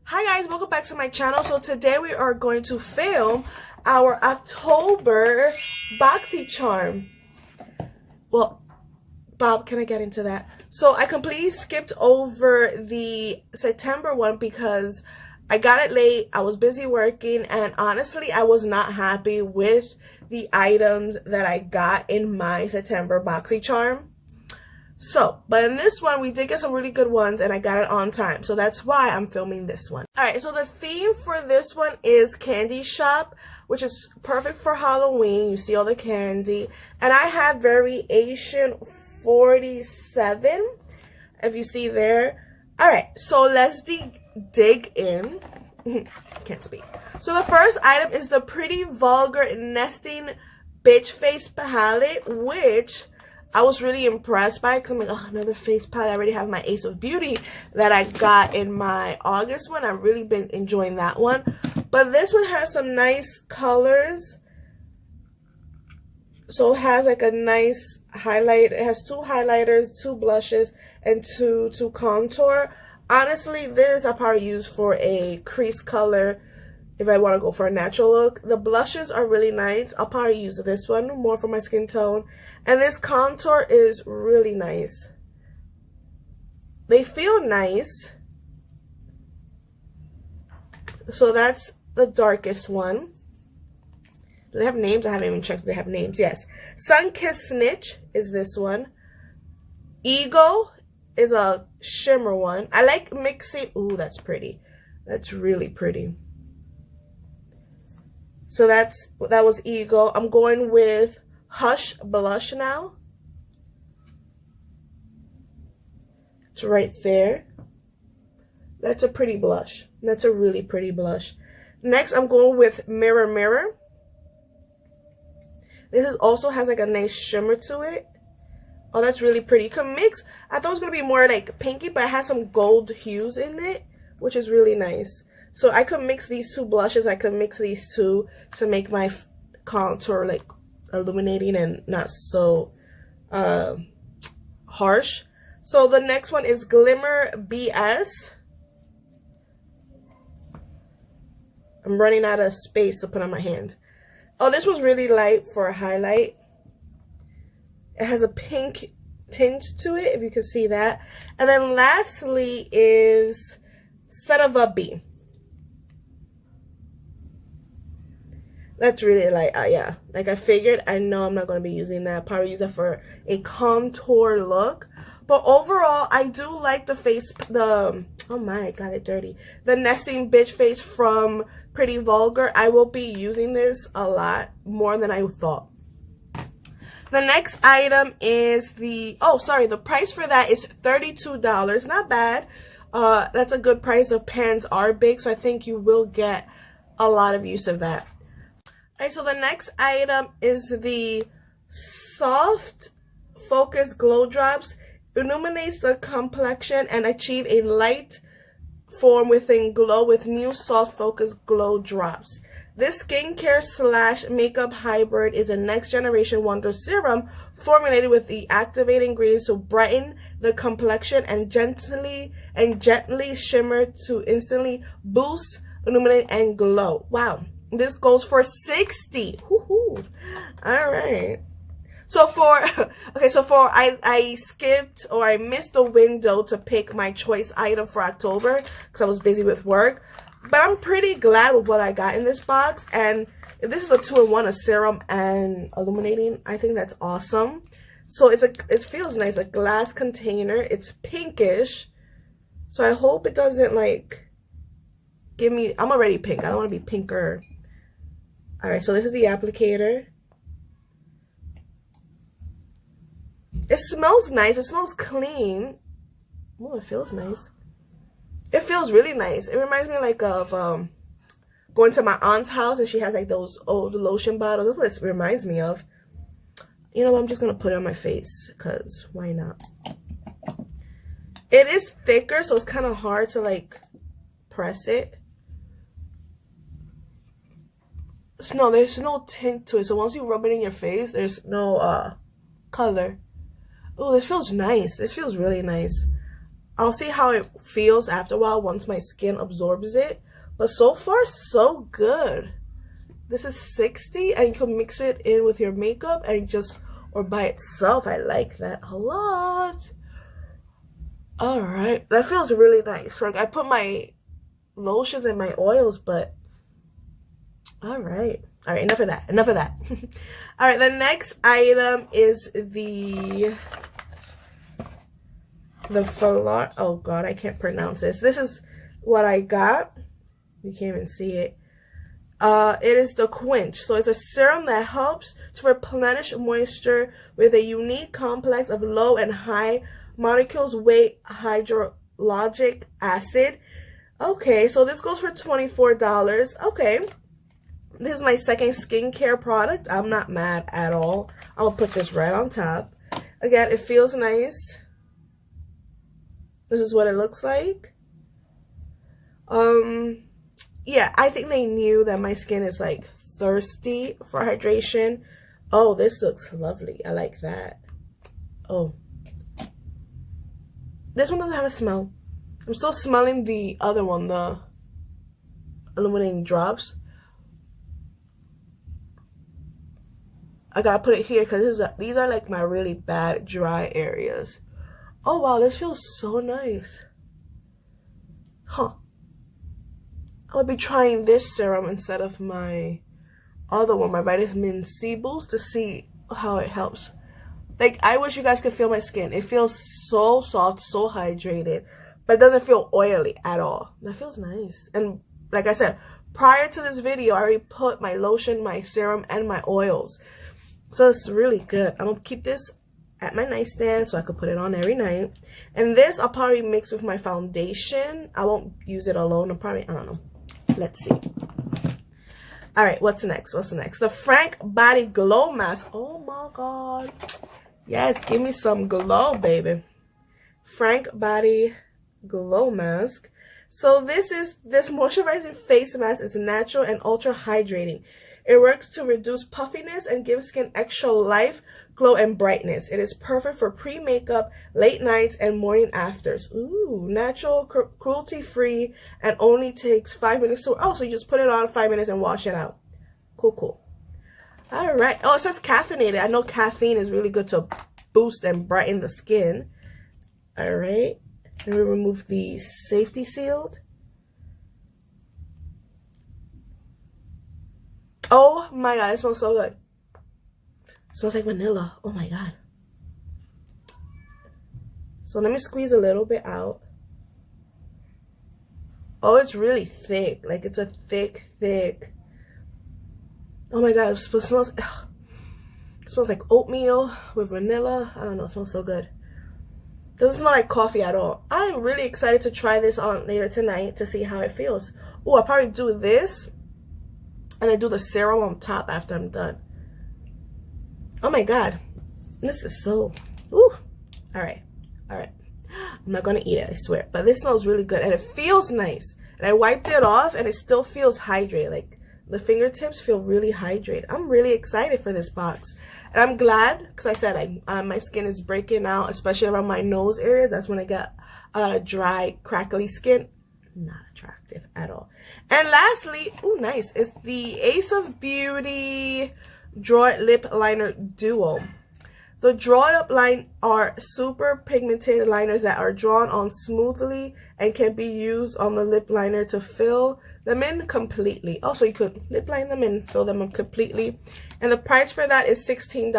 Hi guys, welcome back to my channel. So today we are going to film our October Boxycharm. Well, Bob, can I get into that? So I completely skipped over the September one because I got it late. I was busy working and honestly I was not happy with the items that I got in my September Boxycharm. So, but in this one, we did get some really good ones and I got it on time. So that's why I'm filming this one. Alright, so the theme for this one is Candy Shop, which is perfect for Halloween. You see all the candy. And I have variation 47, if you see there. Alright, so let's dig in. Can't speak. So the first item is the Pretty Vulgar Nesting Bitch Face Palette, which I was really impressed by because I'm like, oh, another face palette. I already have my Ace of Beauty that I got in my August one. I've really been enjoying that one. But this one has some nice colors. So it has like a nice highlight. It has two highlighters, two blushes, and two contour. Honestly, this I probably use for a crease color if I want to go for a natural look. The blushes are really nice. I'll probably use this one more for my skin tone. And this contour is really nice. They feel nice. So that's the darkest one. Do they have names? I haven't even checked if they have names. Yes. Sun-Kissed Snitch is this one. Ego is a shimmer one. I like mixing. Ooh, that's pretty. That's really pretty. So that was Ego. I'm going with Hush blush now. It's right there. That's a pretty blush. That's a really pretty blush. Next, I'm going with Mirror Mirror. This also has like a nice shimmer to it. Oh, that's really pretty. You can mix. I thought it was going to be more like pinky, but it has some gold hues in it, which is really nice. So I could mix these two blushes. I could mix these two to make my contour like illuminating and not so harsh. So the next one is Glimmer BS. I'm running out of space to put on my hand. Oh, this one's really light for a highlight. It has a pink tinge to it, if you can see that. And then lastly is Set of a B. That's really like, yeah, like I figured, I know I'm not going to be using that. Probably use that for a contour look. But overall, I do like the face, oh my, got it dirty. The Nesting Bitch Face from Pretty Vulgar. I will be using this a lot more than I thought. The next item is the price for that is $32. Not bad. That's a good price. The pans are big, so I think you will get a lot of use of that. Alright, so the next item is the Soft Focus Glow Drops. Illuminates the complexion and achieve a light form within glow with new Soft Focus Glow Drops. This skincare / makeup hybrid is a next generation wonder serum formulated with the activating ingredients to brighten the complexion and gently shimmer to instantly boost, illuminate, and glow. Wow. This goes for $60. Woohoo. All right. So I skipped or I missed the window to pick my choice item for October because I was busy with work. But I'm pretty glad with what I got in this box. And if this is a 2-in-1, a serum and illuminating, I think that's awesome. So it feels nice, a glass container. It's pinkish. So I hope it doesn't like give me, I'm already pink. I don't want to be pinker. Alright, so this is the applicator. It smells nice. It smells clean. Oh, it feels nice. It feels really nice. It reminds me like of going to my aunt's house and she has like those old lotion bottles. That's what it reminds me of. You know what? I'm just going to put it on my face because why not? It is thicker, so it's kind of hard to like press it. No, there's no tint to it. So once you rub it in your face, there's no color. Oh, this feels nice. This feels really nice. I'll see how it feels after a while once my skin absorbs it. But so far, so good. This is 60 and you can mix it in with your makeup and just, or by itself. I like that a lot. All right, that feels really nice. Like I put my lotions and my oils, but all right, enough of that, all right, the next item is the oh god, I can't pronounce this is what I got. You can't even see it. It is the Quench. So it's a serum that helps to replenish moisture with a unique complex of low and high molecules weight hydrologic acid. Okay, so this goes for $24. Okay, this is my second skincare product. I'm not mad at all. I'm gonna put this right on top. Again, it feels nice. This is what it looks like. Yeah, I think they knew that my skin is like thirsty for hydration. Oh, this looks lovely. I like that. Oh, this one doesn't have a smell. I'm still smelling the other one, the illuminating drops. I gotta put it here because these are like my really bad dry areas. Oh wow, this feels so nice. Huh. I'll be trying this serum instead of my other one, my vitamin C boost, to see how it helps. Like, I wish you guys could feel my skin. It feels so soft, so hydrated, but it doesn't feel oily at all. That feels nice. And like I said, prior to this video, I already put my lotion, my serum, and my oils. So it's really good. I'm going to keep this at my nightstand so I could put it on every night. And this I'll probably mix with my foundation. I won't use it alone. I don't know. Let's see. All right, what's next? The Frank Body Glow Mask. Oh my god. Yes, give me some glow, baby. Frank Body Glow Mask. So this moisturizing face mask is natural and ultra hydrating. It works to reduce puffiness and give skin extra life, glow, and brightness. It is perfect for pre-makeup, late nights, and morning afters. Ooh, natural, cruelty-free, and only takes 5 minutes to... Oh, so you just put it on 5 minutes and wash it out. Cool. All right. Oh, it says caffeinated. I know caffeine is really good to boost and brighten the skin. All right. Let me remove the safety sealed. Oh my god, it smells so good. It smells like vanilla. Oh my god. So let me squeeze a little bit out. Oh, it's really thick. Like, it's a thick. Oh my god, it smells like oatmeal with vanilla. I don't know, it smells so good. Doesn't smell like coffee at all. I'm really excited to try this on later tonight to see how it feels. Oh, I'll probably do this. And I do the serum on top after I'm done. Oh my god. This is so... Ooh. Alright. I'm not going to eat it, I swear. But this smells really good. And it feels nice. And I wiped it off and it still feels hydrated. Like, the fingertips feel really hydrated. I'm really excited for this box. And I'm glad, because I said my skin is breaking out, especially around my nose area. That's when I get dry, crackly skin. Not attractive at all. And lastly, ooh, nice, it's the Ace of Beauty Draw It Lip Liner Duo. The Draw It Up line are super pigmented liners that are drawn on smoothly and can be used on the lip liner to fill them in completely. Also, you could lip line them and fill them in completely. And the price for that is $16.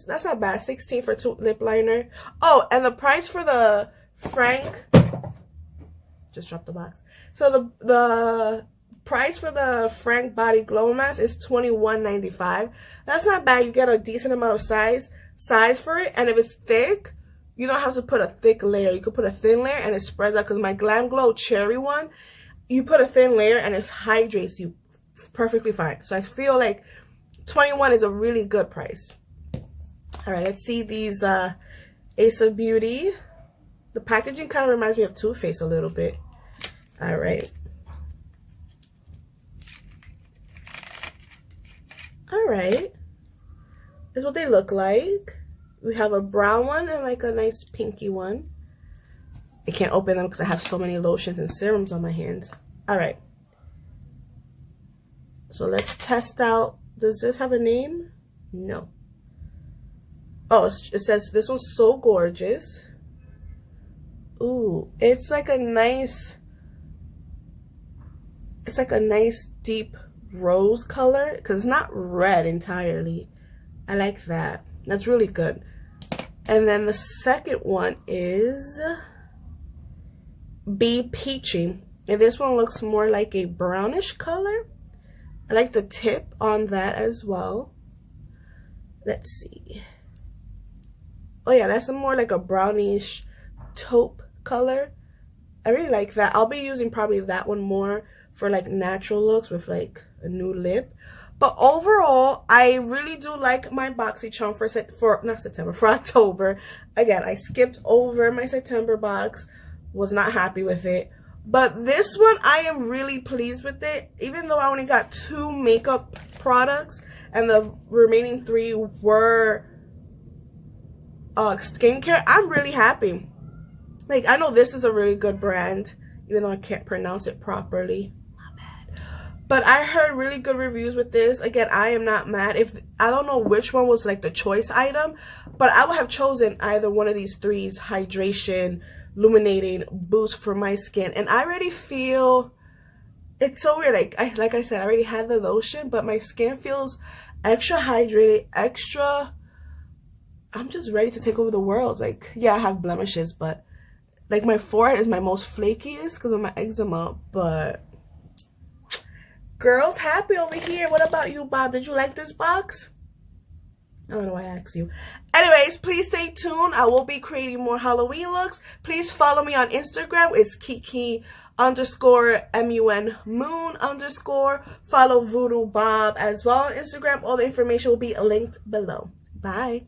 That's not bad. $16 for 2 lip liner. Oh, and the price for the Frank... Just dropped the box. So the price for the Frank Body Glow Mask is $21.95. That's not bad. You get a decent amount of size for it. And if it's thick, you don't have to put a thick layer. You could put a thin layer and it spreads out. Because my Glam Glow Cherry one, you put a thin layer and it hydrates you perfectly fine. So I feel like $21 is a really good price. All right, let's see these Ace of Beauty. The packaging kind of reminds me of Too Faced a little bit. All right. This is what they look like. We have a brown one and like a nice pinky one. I can't open them because I have so many lotions and serums on my hands. All right. So let's test out. Does this have a name? No. Oh, it says this one's So Gorgeous. Ooh, it's like a nice deep rose color because it's not red entirely. I like that. That's really good. And then the second one is Be Peachy. And this one looks more like a brownish color. I like the tip on that as well. Let's see. Oh yeah, that's more like a brownish taupe color. I really like that. I'll be using probably that one more for like natural looks with like a new lip. But overall, I really do like my Boxycharm for October. Again, I skipped over my September box. Was not happy with it. But this one, I am really pleased with it. Even though I only got 2 makeup products and the remaining 3 were skincare, I'm really happy. Like, I know this is a really good brand, even though I can't pronounce it properly. Not bad. But I heard really good reviews with this. Again, I am not mad. I don't know which one was like the choice item, but I would have chosen either one of these 3's: hydration, illuminating, boost for my skin. And I already feel, it's so weird. Like I said, I already had the lotion, but my skin feels extra hydrated, I'm just ready to take over the world. Like, yeah, I have blemishes, but like my forehead is my most flakiest because of my eczema. But girls happy over here. What about you, Bob? Did you like this box? I don't know why I asked you. Anyways, please stay tuned. I will be creating more Halloween looks. Please follow me on Instagram. It's Kiki_MUN_moon_. Follow Voodoo Bob as well on Instagram. All the information will be linked below. Bye.